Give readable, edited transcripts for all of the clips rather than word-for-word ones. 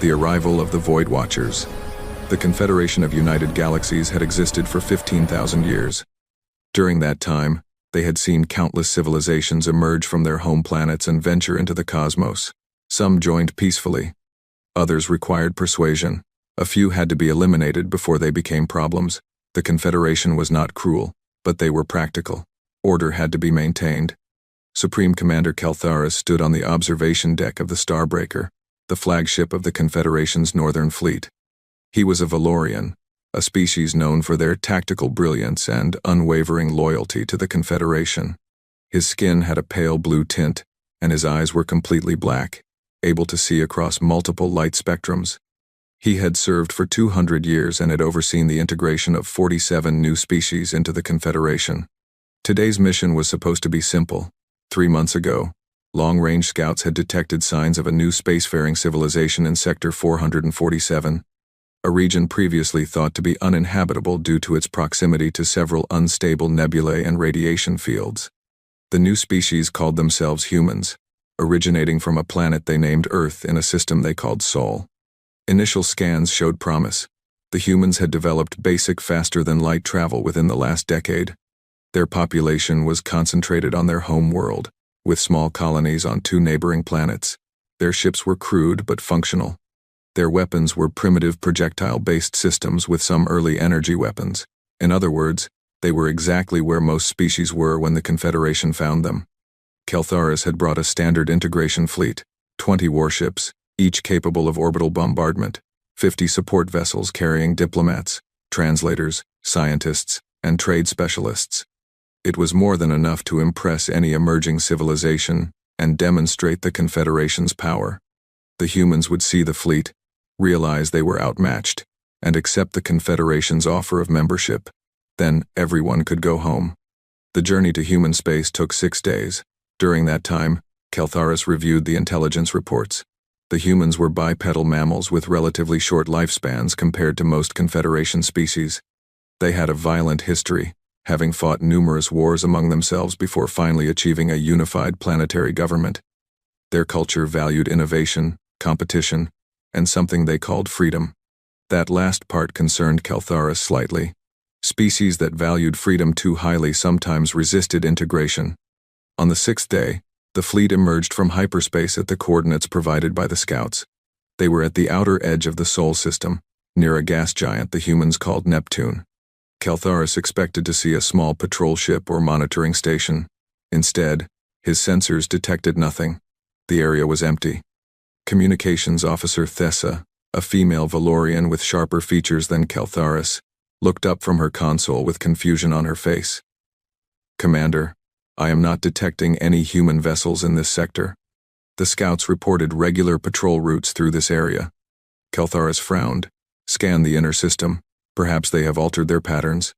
The arrival of the Void Watchers. The Confederation of United Galaxies had existed for 15,000 years. During that time, they had seen countless civilizations emerge from their home planets and venture into the cosmos. Some joined peacefully. Others required persuasion. A few had to be eliminated before they became problems. The Confederation was not cruel, but they were practical. Order had to be maintained. Supreme Commander Keltharis stood on the observation deck of the Starbreaker, the flagship of the Confederation's Northern Fleet. He was a Valorian, a species known for their tactical brilliance and unwavering loyalty to the Confederation. His skin had a pale blue tint, and his eyes were completely black, able to see across multiple light spectrums. He had served for 200 years and had overseen the integration of 47 new species into the Confederation. Today's mission was supposed to be simple. 3 months ago, long-range scouts had detected signs of a new spacefaring civilization in Sector 447, a region previously thought to be uninhabitable due to its proximity to several unstable nebulae and radiation fields. The new species called themselves humans, originating from a planet they named Earth in a system they called Sol. Initial scans showed promise. The humans had developed basic faster-than-light travel within the last decade. Their population was concentrated on their home world, with small colonies on 2 neighboring planets. Their ships were crude but functional. Their weapons were primitive projectile-based systems with some early energy weapons. In other words, they were exactly where most species were when the Confederation found them. Keltharis had brought a standard integration fleet, 20 warships, each capable of orbital bombardment, 50 support vessels carrying diplomats, translators, scientists, and trade specialists. It was more than enough to impress any emerging civilization and demonstrate the Confederation's power. The humans would see the fleet, realize they were outmatched, and accept the Confederation's offer of membership. Then everyone could go home. The journey to human space took 6 days. During that time, Keltharis reviewed the intelligence reports. The humans were bipedal mammals with relatively short lifespans compared to most Confederation species. They had a violent history, having fought numerous wars among themselves before finally achieving a unified planetary government. Their culture valued innovation, competition, and something they called freedom. That last part concerned Keltharis slightly. Species that valued freedom too highly sometimes resisted integration. On the 6th day, the fleet emerged from hyperspace at the coordinates provided by the scouts. They were at the outer edge of the Sol system, near a gas giant the humans called Neptune. Keltharis expected to see a small patrol ship or monitoring station. Instead, his sensors detected nothing. The area was empty. Communications Officer Thessa, a female Valorian with sharper features than Keltharis, looked up from her console with confusion on her face. "Commander, I am not detecting any human vessels in this sector. The scouts reported regular patrol routes through this area." Keltharis frowned, scanned the inner system. Perhaps they have altered their patterns.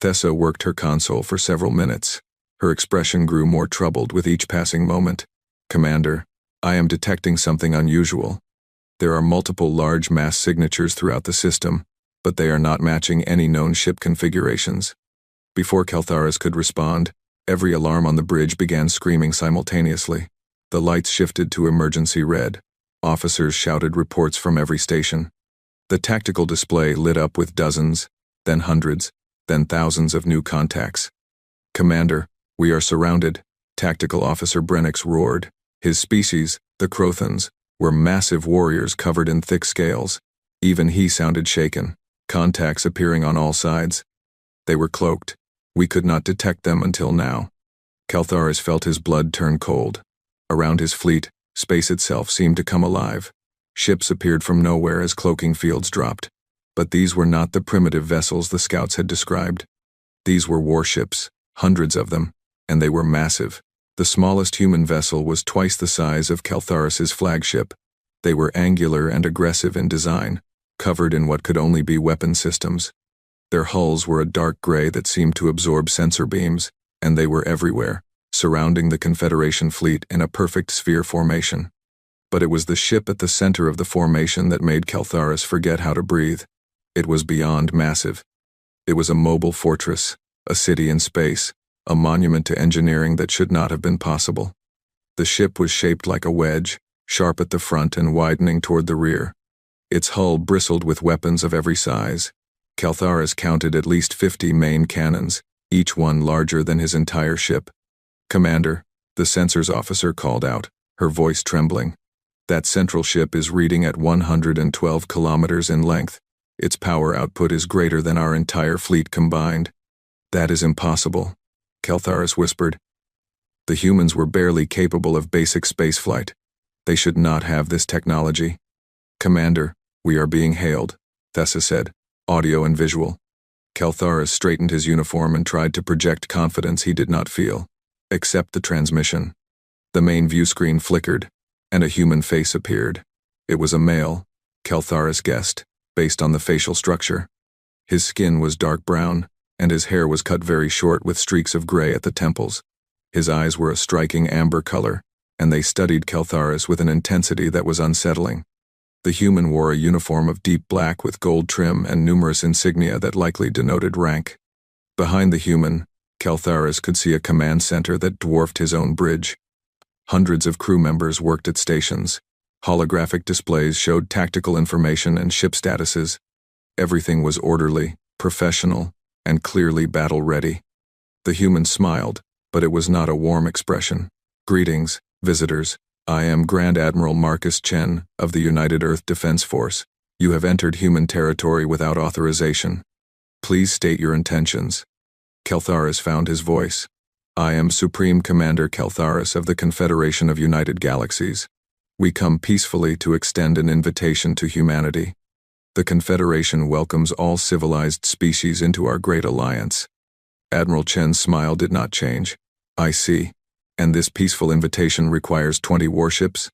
Thessa worked her console for several minutes. Her expression grew more troubled with each passing moment. "Commander, I am detecting something unusual. There are multiple large mass signatures throughout the system, but they are not matching any known ship configurations." Before Keltharis could respond, every alarm on the bridge began screaming simultaneously. The lights shifted to emergency red. Officers shouted reports from every station. The tactical display lit up with dozens, then hundreds, then thousands of new contacts. "Commander, we are surrounded," Tactical Officer Brenix roared. His species, the Crothans, were massive warriors covered in thick scales. Even he sounded shaken, contacts appearing on all sides. They were cloaked. We could not detect them until now. Keltharis felt his blood turn cold. Around his fleet, space itself seemed to come alive. Ships appeared from nowhere as cloaking fields dropped. But these were not the primitive vessels the scouts had described. These were warships, hundreds of them, and they were massive. The smallest human vessel was twice the size of Keltharis's flagship. They were angular and aggressive in design, covered in what could only be weapon systems. Their hulls were a dark gray that seemed to absorb sensor beams, and they were everywhere, surrounding the Confederation fleet in a perfect sphere formation. But it was the ship at the center of the formation that made Keltharis forget how to breathe. It was beyond massive. It was a mobile fortress, a city in space, a monument to engineering that should not have been possible. The ship was shaped like a wedge, sharp at the front and widening toward the rear. Its hull bristled with weapons of every size. Keltharis counted at least 50 main cannons, each one larger than his entire ship. "Commander," the sensors officer called out, her voice trembling. "That central ship is reading at 112 kilometers in length. Its power output is greater than our entire fleet combined." "That is impossible," Keltharis whispered. The humans were barely capable of basic spaceflight. They should not have this technology. "Commander, we are being hailed," Thessa said, audio and visual. Keltharis straightened his uniform and tried to project confidence he did not feel. "Accept the transmission." The main view screen flickered, and a human face appeared. It was a male, Keltharis guessed, based on the facial structure. His skin was dark brown, and his hair was cut very short with streaks of gray at the temples. His eyes were a striking amber color, and they studied Keltharis with an intensity that was unsettling. The human wore a uniform of deep black with gold trim and numerous insignia that likely denoted rank. Behind the human, Keltharis could see a command center that dwarfed his own bridge. Hundreds of crew members worked at stations. Holographic displays showed tactical information and ship statuses. Everything was orderly, professional, and clearly battle-ready. The human smiled, but it was not a warm expression. "Greetings, visitors. I am Grand Admiral Marcus Chen of the United Earth Defense Force. You have entered human territory without authorization. Please state your intentions." Keltharis found his voice. "I am Supreme Commander Keltharis of the Confederation of United Galaxies. We come peacefully to extend an invitation to humanity. The Confederation welcomes all civilized species into our great alliance." Admiral Chen's smile did not change. "I see. And this peaceful invitation requires 20 warships?"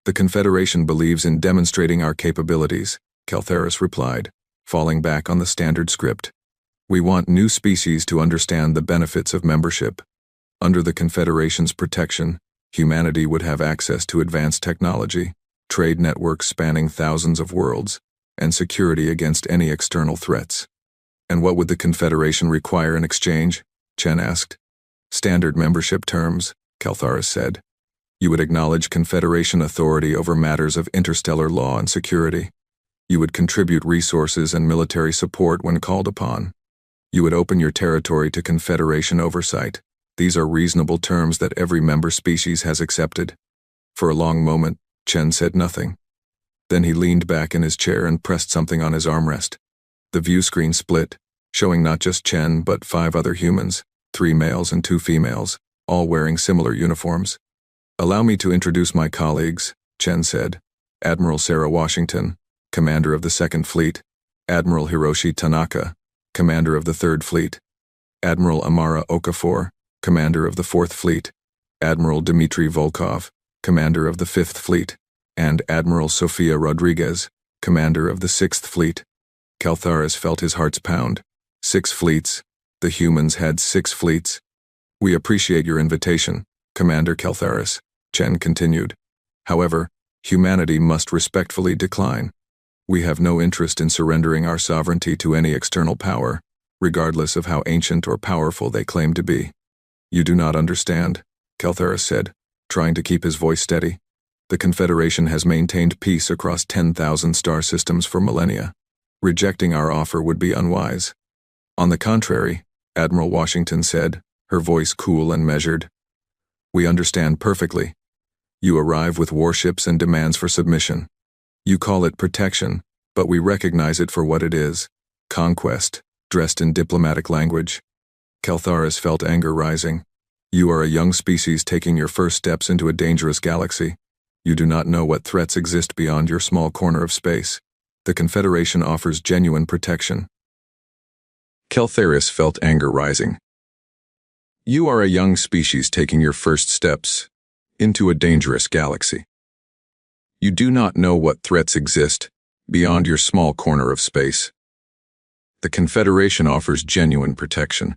"The Confederation believes in demonstrating our capabilities," Keltharis replied, falling back on the standard script. "We want new species to understand the benefits of membership. Under the Confederation's protection, humanity would have access to advanced technology, trade networks spanning thousands of worlds, and security against any external threats." "And what would the Confederation require in exchange?" Chen asked. "Standard membership terms," Keltharis said. "You would acknowledge Confederation authority over matters of interstellar law and security. You would contribute resources and military support when called upon. You would open your territory to Confederation oversight. These are reasonable terms that every member species has accepted." For a long moment, Chen said nothing. Then he leaned back in his chair and pressed something on his armrest. The view screen split, showing not just Chen but 5 other humans, 3 males and 2 females, all wearing similar uniforms. "Allow me to introduce my colleagues," Chen said. "Admiral Sarah Washington, Commander of the 2nd Fleet. Admiral Hiroshi Tanaka, Commander of the 3rd Fleet. Admiral Amara Okafor, Commander of the 4th Fleet. Admiral Dmitry Volkov, Commander of the 5th Fleet. And Admiral Sofia Rodriguez, Commander of the 6th Fleet." Keltharis felt his heart's pound. 6 fleets. The humans had 6 fleets. "We appreciate your invitation, Commander Keltharis," Chen continued. "However, humanity must respectfully decline. We have no interest in surrendering our sovereignty to any external power, regardless of how ancient or powerful they claim to be." "You do not understand," Keltharis said, trying to keep his voice steady. "The Confederation has maintained peace across 10,000 star systems for millennia. Rejecting our offer would be unwise." "On the contrary," Admiral Washington said, her voice cool and measured. "We understand perfectly. You arrive with warships and demands for submission. You call it protection, but we recognize it for what it is: conquest, dressed in diplomatic language." Keltharis felt anger rising. "You are a young species taking your first steps into a dangerous galaxy. You do not know what threats exist beyond your small corner of space. The Confederation offers genuine protection." Keltharis felt anger rising. "You are a young species taking your first steps into a dangerous galaxy. You do not know what threats exist beyond your small corner of space. The Confederation offers genuine protection."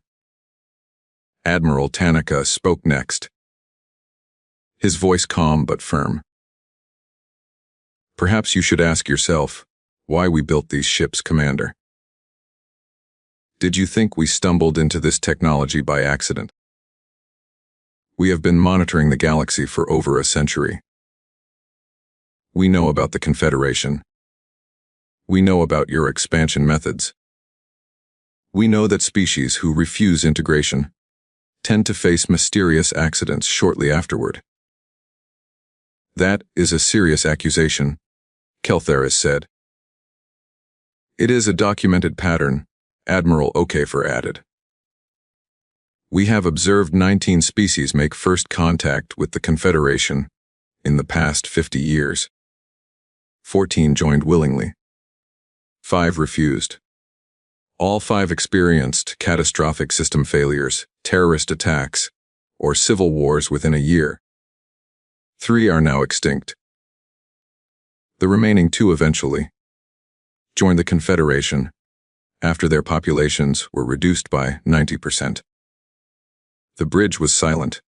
Admiral Tanaka spoke next, his voice calm but firm. "Perhaps you should ask yourself why we built these ships, Commander. Did you think we stumbled into this technology by accident? We have been monitoring the galaxy for over a century. We know about the Confederation. We know about your expansion methods. We know that species who refuse integration tend to face mysterious accidents shortly afterward. That is a serious accusation, Keltheris said. It is a documented pattern, Admiral O'Kafer added. We have observed 19 species make first contact with the Confederation in the past 50 years. 14 joined willingly. 5 refused. All 5 experienced catastrophic system failures, terrorist attacks, or civil wars within a year. 3 are now extinct. The remaining 2 eventually joined the Confederation after their populations were reduced by 90%. The bridge was silent.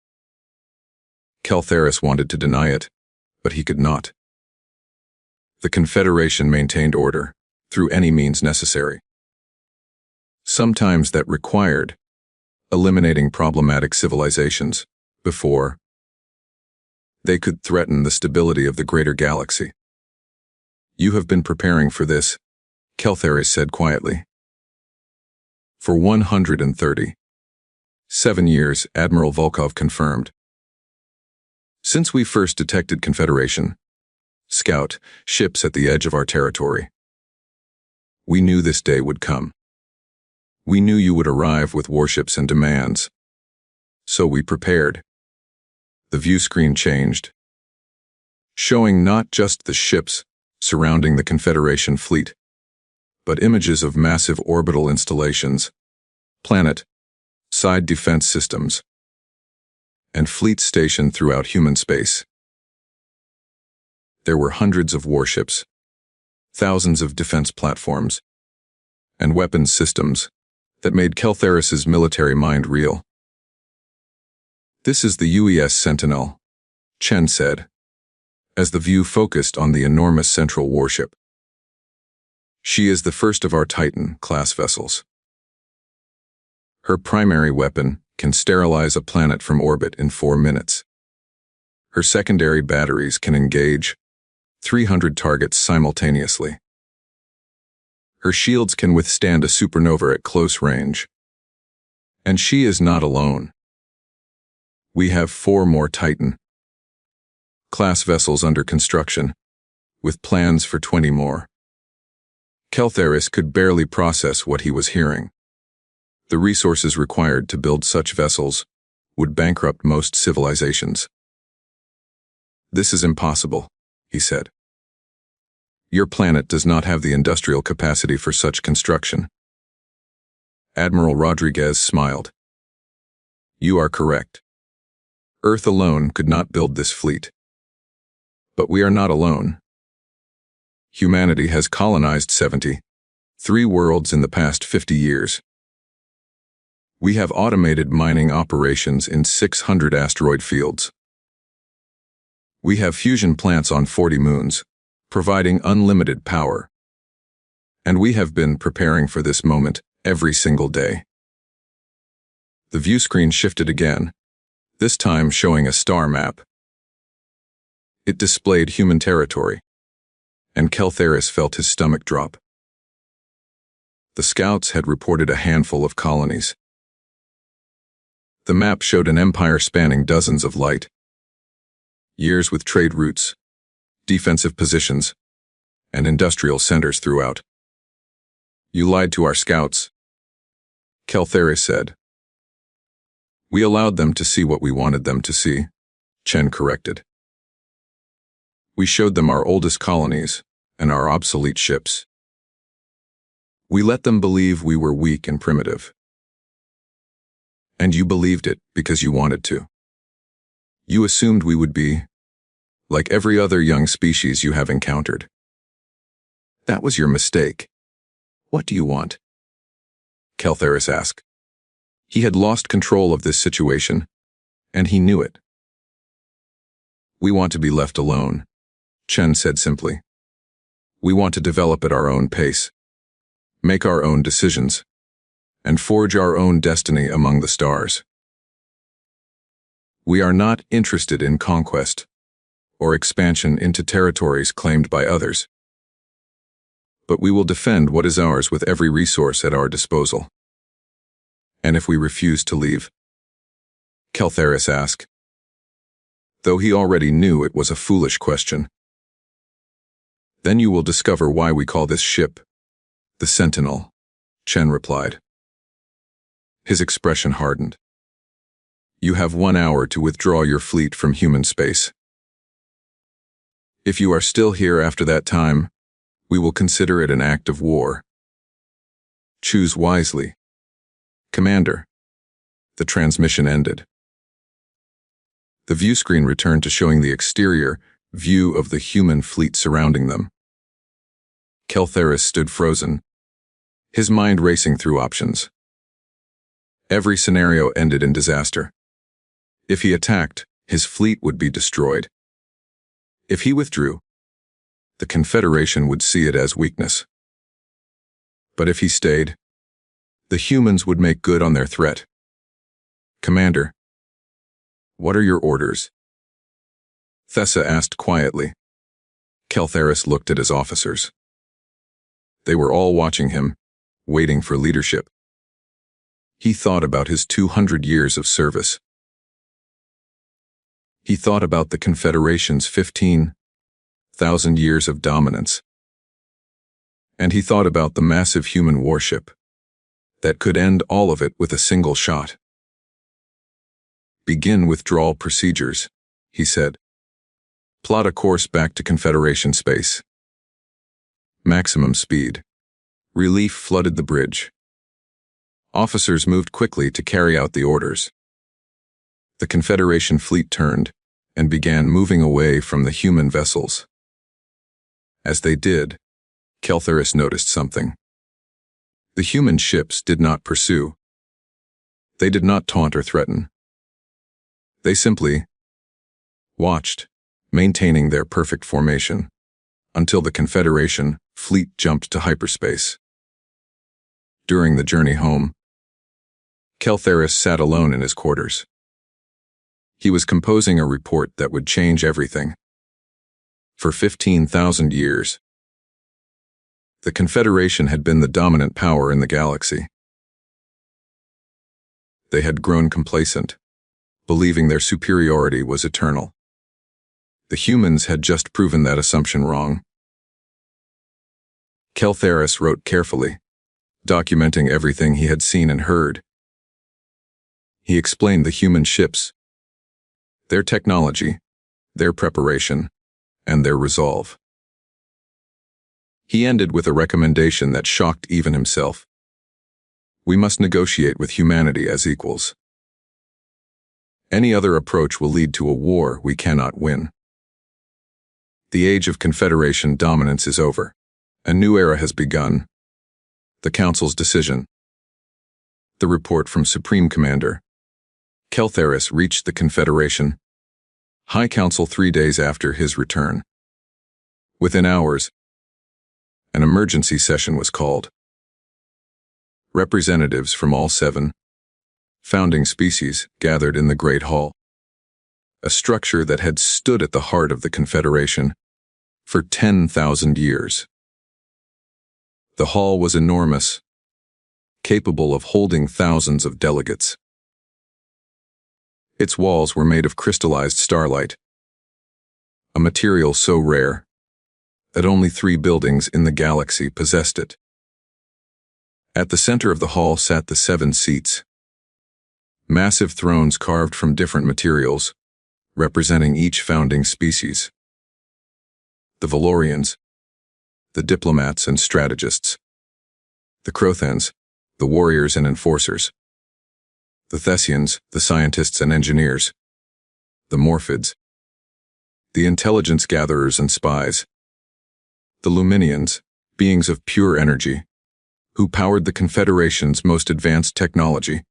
Keltheris wanted to deny it, but he could not. The Confederation maintained order through any means necessary. Sometimes that required eliminating problematic civilizations before they could threaten the stability of the greater galaxy. You have been preparing for this, Keltheris said quietly. For 137 years, Admiral Volkov confirmed. Since we first detected Confederation scout ships at the edge of our territory, we knew this day would come. We knew you would arrive with warships and demands. So we prepared. The view screen changed, showing not just the ships surrounding the Confederation fleet, but images of massive orbital installations, planet-side defense systems, and fleets stationed throughout human space. There were hundreds of warships, thousands of defense platforms, and weapons systems that made Keltheris's military mind real. This is the UES Sentinel, Chen said, as the view focused on the enormous central warship. She is the first of our Titan-class vessels. Her primary weapon can sterilize a planet from orbit in 4 minutes. Her secondary batteries can engage 300 targets simultaneously. Her shields can withstand a supernova at close range. And she is not alone. We have 4 more Titan-class vessels under construction, with plans for 20 more. Keltheris could barely process what he was hearing. The resources required to build such vessels would bankrupt most civilizations. This is impossible, he said. Your planet does not have the industrial capacity for such construction. Admiral Rodriguez smiled. You are correct. Earth alone could not build this fleet. But we are not alone. Humanity has colonized 73 worlds in the past 50 years. We have automated mining operations in 600 asteroid fields. We have fusion plants on 40 moons, providing unlimited power. And we have been preparing for this moment every single day. The view screen shifted again, this time showing a star map. It displayed human territory, and Keltheris felt his stomach drop. The scouts had reported a handful of colonies. The map showed an empire spanning dozens of light years with trade routes, defensive positions, and industrial centers throughout. You lied to our scouts, Keltheris said. We allowed them to see what we wanted them to see, Chen corrected. We showed them our oldest colonies and our obsolete ships. We let them believe we were weak and primitive. And you believed it because you wanted to. You assumed we would be like every other young species you have encountered. That was your mistake. What do you want? Keltheris asked. He had lost control of this situation, and he knew it. We want to be left alone, Chen said simply. We want to develop at our own pace, make our own decisions, and forge our own destiny among the stars. We are not interested in conquest or expansion into territories claimed by others. But we will defend what is ours with every resource at our disposal. And if we refuse to leave? Keltharis asked, though he already knew it was a foolish question. Then you will discover why we call this ship the Sentinel, Chen replied. His expression hardened. You have 1 hour to withdraw your fleet from human space. If you are still here after that time, we will consider it an act of war. Choose wisely. Commander. The transmission ended. The view screen returned to showing the exterior view of the human fleet surrounding them. Keltharis stood frozen, his mind racing through options. Every scenario ended in disaster. If he attacked, his fleet would be destroyed. If he withdrew, the Confederation would see it as weakness. But if he stayed, the humans would make good on their threat. Commander, what are your orders? Thessa asked quietly. Keltharis looked at his officers. They were all watching him, waiting for leadership. He thought about his 200 years of service. He thought about the Confederation's 15,000 years of dominance. And he thought about the massive human warship that could end all of it with a single shot. Begin withdrawal procedures, he said. Plot a course back to Confederation space. Maximum speed. Relief flooded the bridge. Officers moved quickly to carry out the orders. The Confederation fleet turned and began moving away from the human vessels. As they did, Keltharis noticed something. The human ships did not pursue. They did not taunt or threaten. They simply watched, maintaining their perfect formation, until the Confederation fleet jumped to hyperspace. During the journey home, Keltharis sat alone in his quarters. He was composing a report that would change everything. For 15,000 years, the Confederation had been the dominant power in the galaxy. They had grown complacent, believing their superiority was eternal. The humans had just proven that assumption wrong. Keltharis wrote carefully, documenting everything he had seen and heard. He explained the human ships, their technology, their preparation, and their resolve. He ended with a recommendation that shocked even himself. We must negotiate with humanity as equals. Any other approach will lead to a war we cannot win. The age of Confederation dominance is over. A new era has begun. The Council's decision. The report from Supreme Commander. Keltharis reached the Confederation High Council 3 days after his return. Within hours, an emergency session was called. Representatives from all 7 founding species gathered in the Great Hall, a structure that had stood at the heart of the Confederation for 10,000 years. The hall was enormous, capable of holding thousands of delegates. Its walls were made of crystallized starlight, a material so rare that only 3 buildings in the galaxy possessed it. At the center of the hall sat the 7 seats, massive thrones carved from different materials, representing each founding species. The Valorians, the diplomats and strategists. The Crothans, the warriors and enforcers. The Thessians, the scientists and engineers. The Morphids, the intelligence gatherers and spies. The Luminians, beings of pure energy, who powered the Confederation's most advanced technology.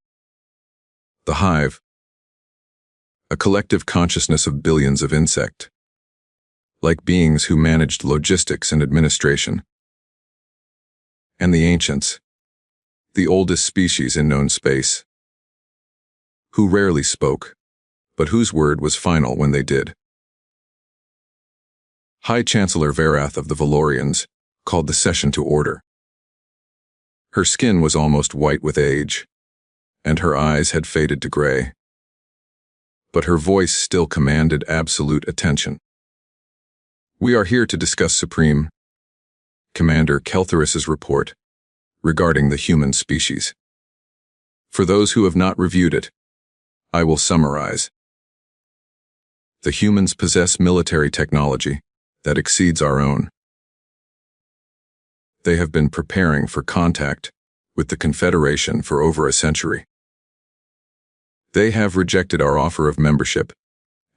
The Hive, a collective consciousness of billions of insect-like beings who managed logistics and administration. And the Ancients, the oldest species in known space, who rarely spoke, but whose word was final when they did. High Chancellor Verath of the Valorians, called the session to order. Her skin was almost white with age, and her eyes had faded to gray. But her voice still commanded absolute attention. "We are here to discuss Supreme Commander Keltheris's report regarding the human species. For those who have not reviewed it, I will summarize. The humans possess military technology that exceeds our own. They have been preparing for contact with the Confederation for over a century. They have rejected our offer of membership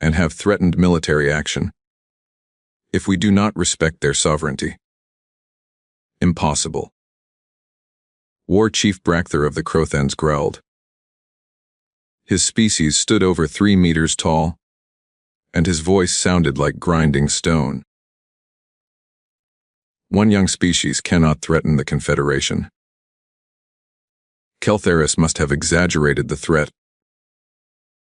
and have threatened military action if we do not respect their sovereignty. Impossible." War Chief Brachther of the Crothens growled. His species stood over 3 meters tall, and his voice sounded like grinding stone. "One young species cannot threaten the Confederation. Keltheris must have exaggerated the threat."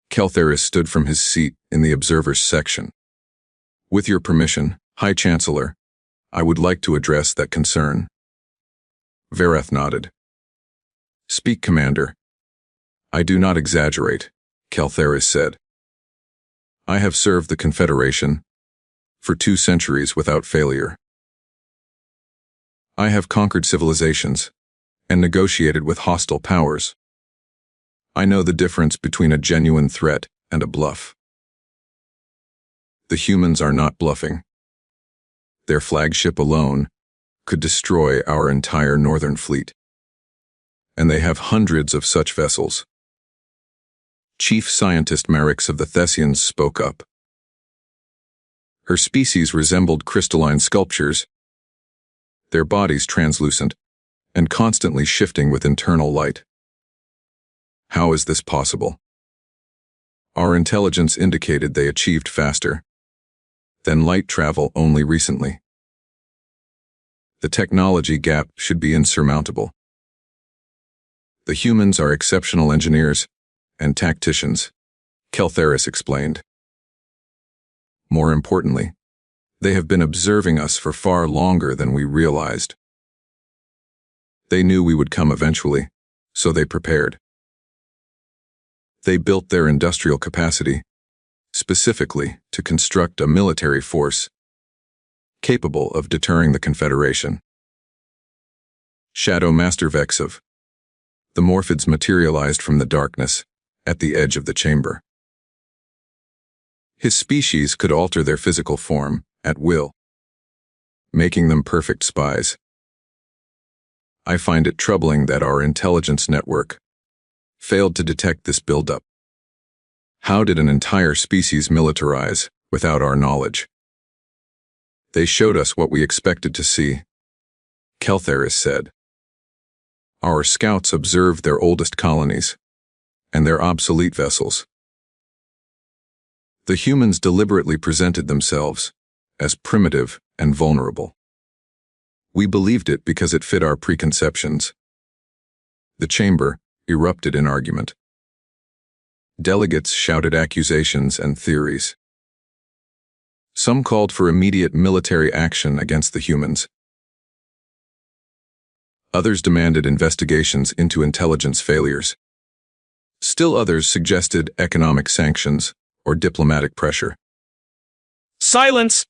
Keltheris stood from his seat in the observers section. "With your permission, High Chancellor, I would like to address that concern." Vareth nodded. "Speak, Commander." "I do not exaggerate," Keltheris said. "I have served the Confederation for 2 centuries without failure. I have conquered civilizations and negotiated with hostile powers. I know the difference between a genuine threat and a bluff. The humans are not bluffing. Their flagship alone could destroy our entire northern fleet. And they have hundreds of such vessels." Chief Scientist Marix of the Thessians spoke up. "Her species resembled crystalline sculptures, their bodies translucent and constantly shifting with internal light. How is this possible? Our intelligence indicated they achieved faster than light travel only recently. The technology gap should be insurmountable. The humans are exceptional engineers and tacticians," Keltheris explained. "More importantly, they have been observing us for far longer than we realized. They knew we would come eventually, so they prepared. They built their industrial capacity, specifically to construct a military force capable of deterring the Confederation." Shadow Master Vexov. The Morphids materialized from the darkness at the edge of the chamber. His species could alter their physical form at will, making them perfect spies. I find it troubling that our intelligence network failed to detect this buildup. How did an entire species militarize without our knowledge? They showed us what we expected to see, Keltheris said. Our scouts observed their oldest colonies and their obsolete vessels. The humans deliberately presented themselves as primitive and vulnerable. We believed it because it fit our preconceptions. The chamber erupted in argument. Delegates shouted accusations and theories. Some called for immediate military action against the humans. Others demanded investigations into intelligence failures. Still others suggested economic sanctions or diplomatic pressure. Silence!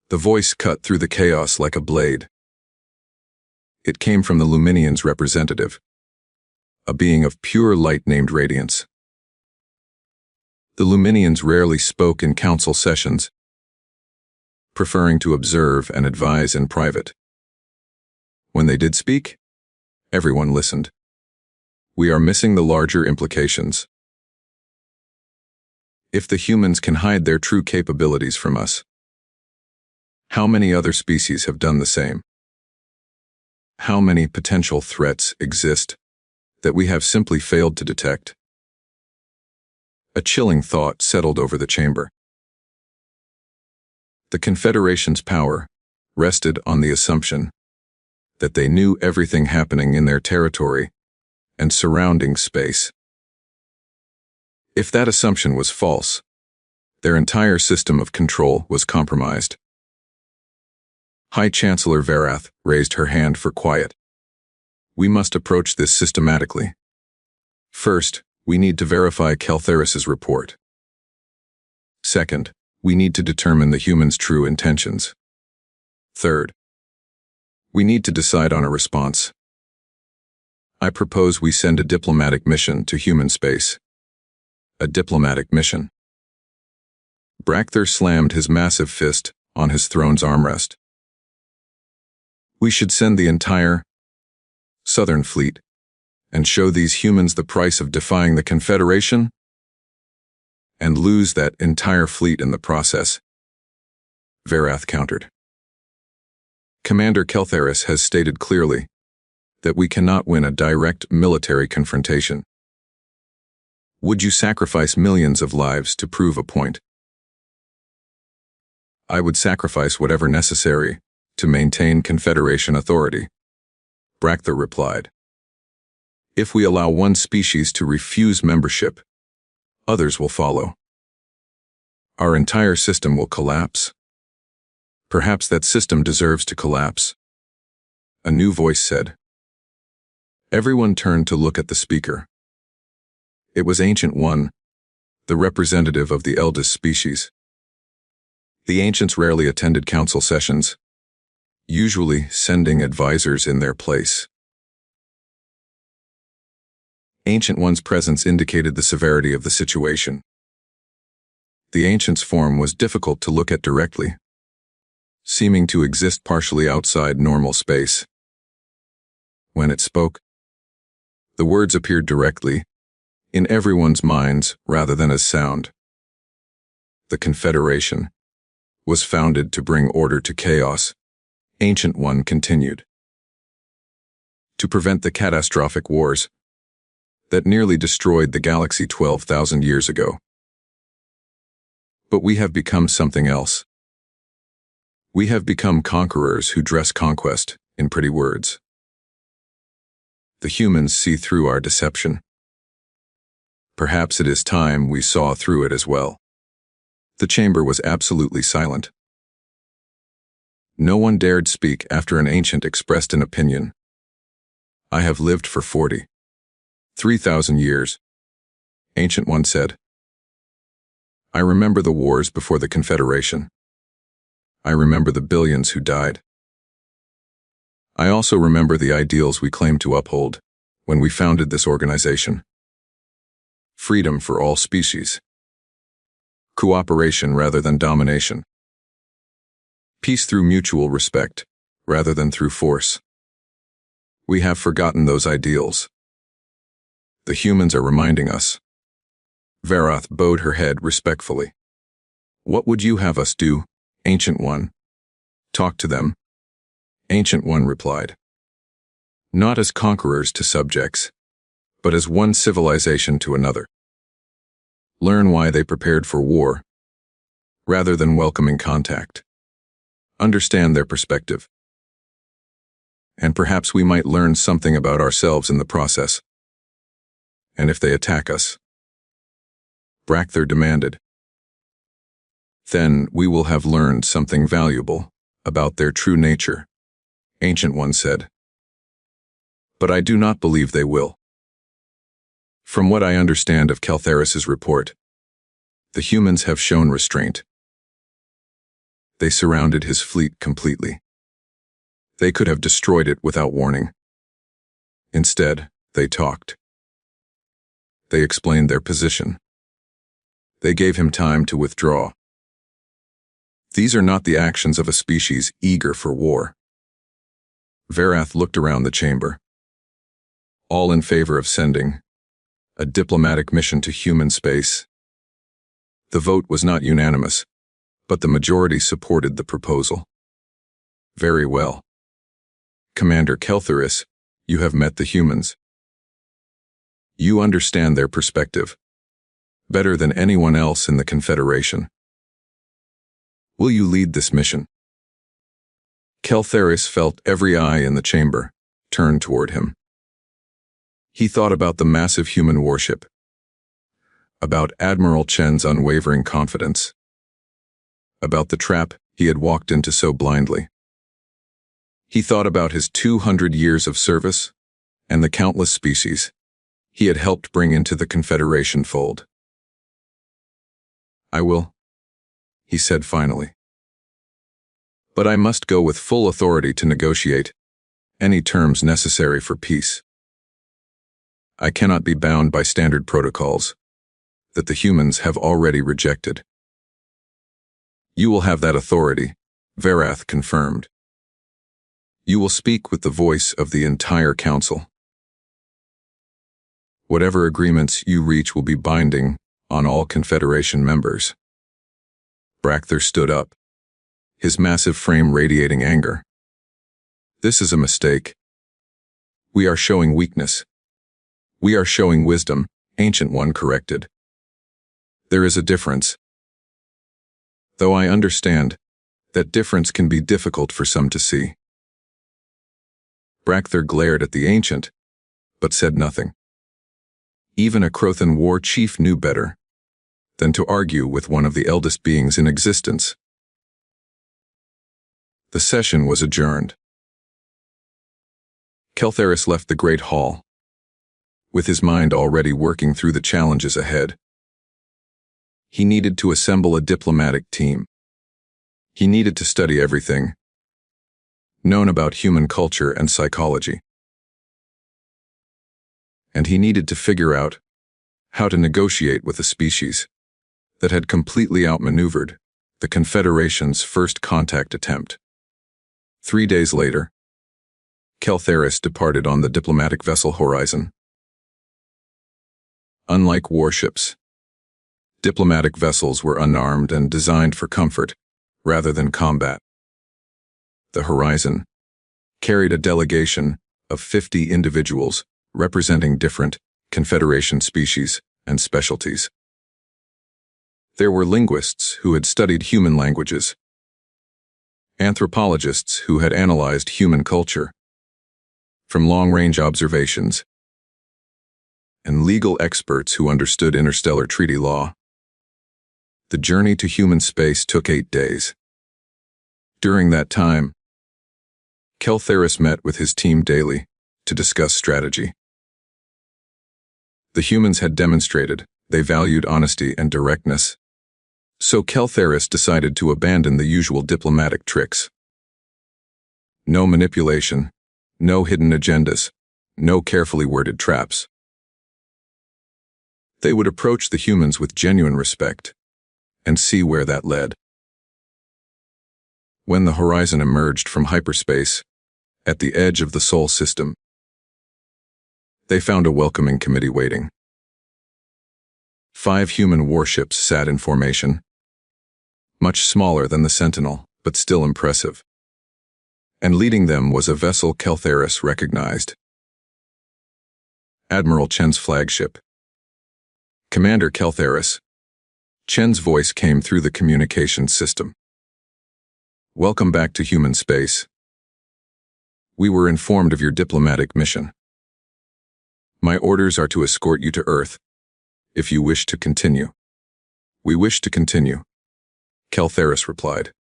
The voice cut through the chaos like a blade. It came from the Luminian's representative, a being of pure light named Radiance. The Luminians rarely spoke in council sessions, preferring to observe and advise in private. When they did speak, everyone listened. We are missing the larger implications. If the humans can hide their true capabilities from us, how many other species have done the same? How many potential threats exist that we have simply failed to detect? A chilling thought settled over the chamber. The Confederation's power rested on the assumption that they knew everything happening in their territory and surrounding space. If that assumption was false, their entire system of control was compromised. High Chancellor Varath raised her hand for quiet. We must approach this systematically. First, we need to verify Keltheris's report. Second, we need to determine the humans' true intentions. Third, we need to decide on a response. I propose we send a diplomatic mission to human space. A diplomatic mission. Brakther slammed his massive fist on his throne's armrest. We should send the entire Southern Fleet and show these humans the price of defying the Confederation and lose that entire fleet in the process, Varath countered. Commander Keltheris has stated clearly that we cannot win a direct military confrontation. Would you sacrifice millions of lives to prove a point? I would sacrifice whatever necessary to maintain Confederation authority, Brakther replied. If we allow one species to refuse membership, others will follow. Our entire system will collapse. Perhaps that system deserves to collapse, a new voice said. Everyone turned to look at the speaker. It was Ancient One, the representative of the eldest species. The ancients rarely attended council sessions, usually sending advisors in their place. Ancient One's presence indicated the severity of the situation. The ancient's form was difficult to look at directly, seeming to exist partially outside normal space. When it spoke, the words appeared directly, in everyone's minds rather than as sound. The Confederation was founded to bring order to chaos, Ancient One continued. To prevent the catastrophic wars that nearly destroyed the galaxy 12,000 years ago. But we have become something else. We have become conquerors who dress conquest in pretty words. The humans see through our deception. Perhaps it is time we saw through it as well. The chamber was absolutely silent. No one dared speak after an ancient expressed an opinion. I have lived for 43,000 years, Ancient One said. I remember the wars before the Confederation. I remember the billions who died. I also remember the ideals we claimed to uphold when we founded this organization. Freedom for all species. Cooperation rather than domination. Peace through mutual respect rather than through force. We have forgotten those ideals. The humans are reminding us. Varath bowed her head respectfully. What would you have us do, Ancient One? Talk to them, Ancient One replied. Not as conquerors to subjects, but as one civilization to another. Learn why they prepared for war, rather than welcoming contact. Understand their perspective. And perhaps we might learn something about ourselves in the process. And if they attack us, Brakther demanded, then we will have learned something valuable about their true nature, Ancient One said. But I do not believe they will. From what I understand of Keltheris's report, the humans have shown restraint. They surrounded his fleet completely. They could have destroyed it without warning. Instead, they talked. They explained their position. They gave him time to withdraw. These are not the actions of a species eager for war. Varath looked around the chamber. All in favor of sending a diplomatic mission to human space. The vote was not unanimous, but the majority supported the proposal. Very well. Commander Keltheris, you have met the humans. You understand their perspective better than anyone else in the Confederation. Will you lead this mission? Keltheris felt every eye in the chamber turn toward him. He thought about the massive human warship, about Admiral Chen's unwavering confidence, about the trap he had walked into so blindly. He thought about his 200 years of service and the countless species he had helped bring into the Confederation fold. "I will," he said finally. "But I must go with full authority to negotiate any terms necessary for peace. I cannot be bound by standard protocols that the humans have already rejected." "You will have that authority," Varath confirmed. "You will speak with the voice of the entire council. Whatever agreements you reach will be binding on all Confederation members." Brakther stood up, his massive frame radiating anger. "This is a mistake. We are showing weakness. We are showing wisdom," Ancient One corrected. "There is a difference. Though I understand that difference can be difficult for some to see." Brakther glared at the Ancient, but said nothing. Even a Crothan war chief knew better than to argue with one of the eldest beings in existence. The session was adjourned. Keltharis left the Great Hall, with his mind already working through the challenges ahead. He needed to assemble a diplomatic team. He needed to study everything known about human culture and psychology. And he needed to figure out how to negotiate with a species that had completely outmaneuvered the Confederation's first contact attempt. 3 days later, Keltharis departed on the diplomatic vessel Horizon. Unlike warships, diplomatic vessels were unarmed and designed for comfort rather than combat. The Horizon carried a delegation of 50 individuals representing different Confederation species and specialties. There were linguists who had studied human languages, anthropologists who had analyzed human culture from long-range observations, and legal experts who understood interstellar treaty law. The journey to human space took 8 days. During that time, Keltharis met with his team daily to discuss strategy. The humans had demonstrated they valued honesty and directness, so Keltharis decided to abandon the usual diplomatic tricks. No manipulation, no hidden agendas, no carefully worded traps. They would approach the humans with genuine respect and see where that led. When the Horizon emerged from hyperspace at the edge of the Sol system, they found a welcoming committee waiting. 5 human warships sat in formation, much smaller than the Sentinel, but still impressive. And leading them was a vessel Keltharis recognized. Admiral Chen's flagship. "Commander Keltharis." Chen's voice came through the communications system. "Welcome back to human space. We were informed of your diplomatic mission. My orders are to escort you to Earth, if you wish to continue." "We wish to continue," Keltharis replied.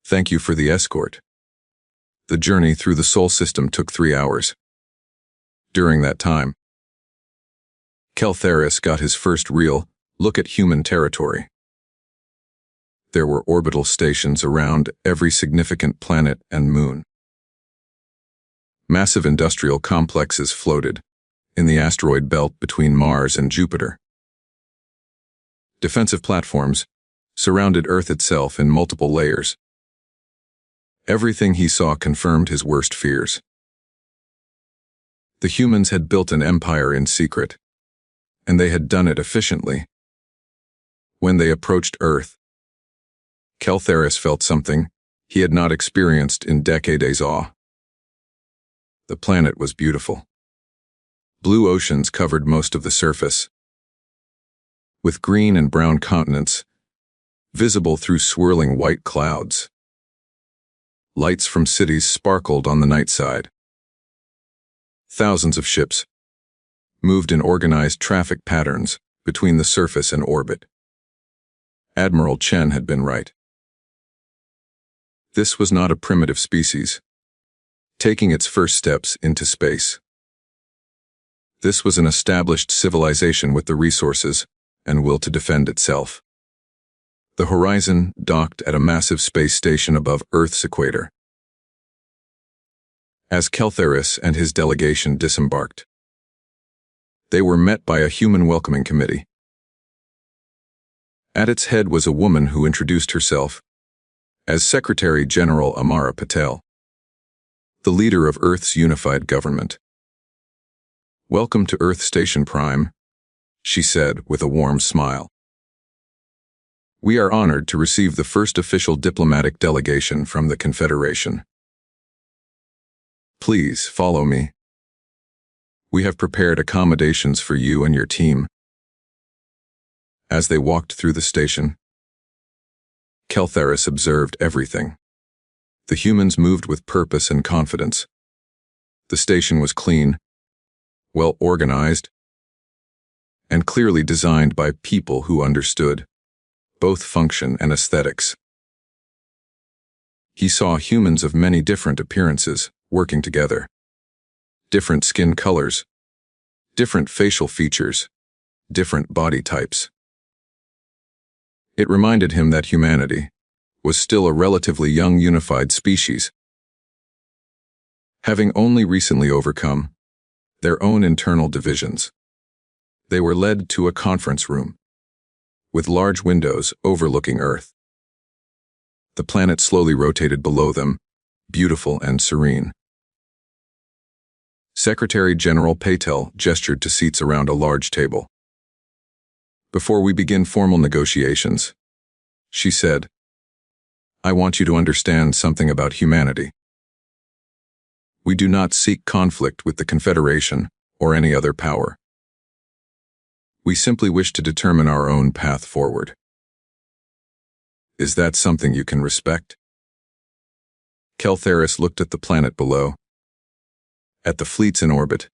"Thank you for the escort." The journey through the Sol system took 3 hours. During that time, Keltharis got his first real look at human territory. There were orbital stations around every significant planet and moon. Massive industrial complexes floated in the asteroid belt between Mars and Jupiter. Defensive platforms surrounded Earth itself in multiple layers. Everything he saw confirmed his worst fears. The humans had built an empire in secret, and they had done it efficiently. When they approached Earth, Keltharis felt something he had not experienced in decades awe. The planet was beautiful. Blue oceans covered most of the surface, with green and brown continents visible through swirling white clouds. Lights from cities sparkled on the night side. Thousands of ships moved in organized traffic patterns between the surface and orbit. Admiral Chen had been right. This was not a primitive species, taking its first steps into space. This was an established civilization with the resources and will to defend itself. The Horizon docked at a massive space station above Earth's equator. As Keltharis and his delegation disembarked, they were met by a human welcoming committee. At its head was a woman who introduced herself as Secretary General Amara Patel, the leader of Earth's unified government. "Welcome to Earth Station Prime," she said with a warm smile. "We are honored to receive the first official diplomatic delegation from the Confederation. Please follow me. We have prepared accommodations for you and your team." As they walked through the station, Keltharis observed everything. The humans moved with purpose and confidence. The station was clean, well organized, and clearly designed by people who understood both function and aesthetics. He saw humans of many different appearances working together. Different skin colors, different facial features, different body types. It reminded him that humanity was still a relatively young unified species, having only recently overcome their own internal divisions. They were led to a conference room with large windows overlooking Earth. The planet slowly rotated below them, beautiful and serene. Secretary General Patel gestured to seats around a large table. "Before we begin formal negotiations," she said, "I want you to understand something about humanity. We do not seek conflict with the Confederation or any other power. We simply wish to determine our own path forward. Is that something you can respect?" Keltharis looked at the planet below, at the fleets in orbit,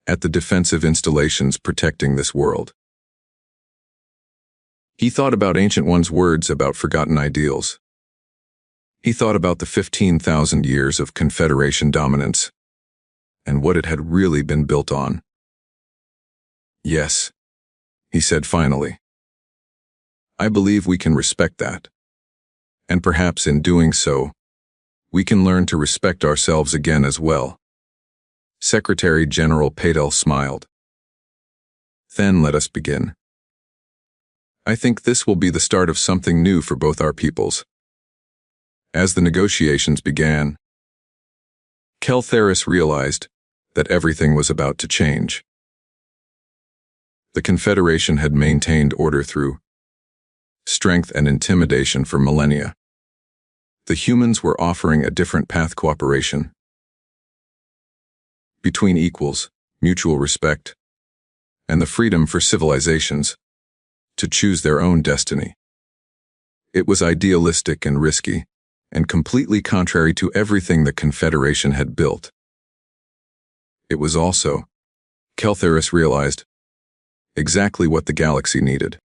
at the defensive installations protecting this world. He thought about Ancient One's words about forgotten ideals. He thought about the 15,000 years of Confederation dominance and what it had really been built on. "Yes," he said finally. "I believe we can respect that. And perhaps in doing so, we can learn to respect ourselves again as well." Secretary General Patel smiled. "Then let us begin. I think this will be the start of something new for both our peoples." As the negotiations began, Keltharis realized that everything was about to change. The Confederation had maintained order through strength and intimidation for millennia. The humans were offering a different path: cooperation between equals, mutual respect, and the freedom for civilizations to choose their own destiny. It was idealistic and risky, and completely contrary to everything the Confederation had built. It was also, Keltharis realized, exactly what the galaxy needed.